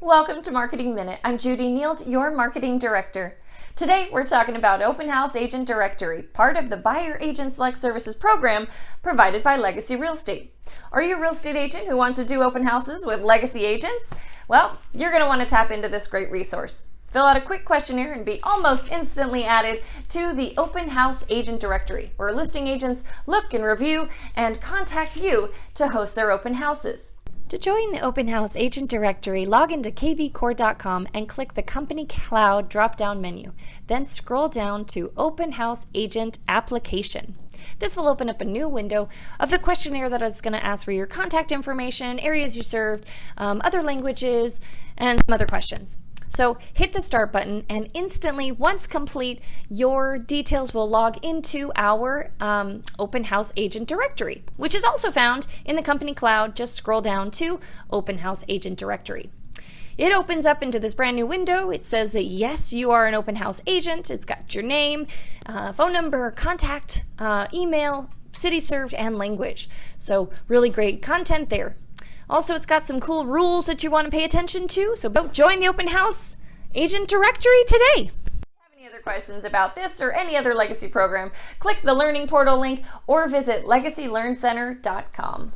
Welcome to Marketing Minute. I'm Judi Nield, your Marketing Director. Today we're talking about Open House Agent Directory, part of the Buyer Agent Select Services program provided by Legacy Real Estate. Are you a real estate agent who wants to do open houses with legacy agents? Well, you're going to want to tap into this great resource. Fill out a quick questionnaire and be almost instantly added to the Open House Agent Directory, where listing agents look and review and contact you to host their open houses. To join the Open House Agent Directory, log into kvcore.com and click the Company Cloud drop-down menu. Then scroll down to Open House Agent Application. This will open up a new window of the questionnaire that is going to ask for your contact information, areas you served, other languages, and some other questions. So hit the start button and instantly, once complete, your details will log into our Open House Agent Directory, which is also found in the Company Cloud. Just scroll down to Open House Agent Directory. It opens up into this brand new window. It says that yes, you are an open house agent. It's got your name, phone number, contact, email, city served, and language. So really great content there. Also, it's got some cool rules that you want to pay attention to, so go join the Open House Agent Directory today. If you have any other questions about this or any other Legacy program, click the Learning Portal link or visit legacylearncenter.com.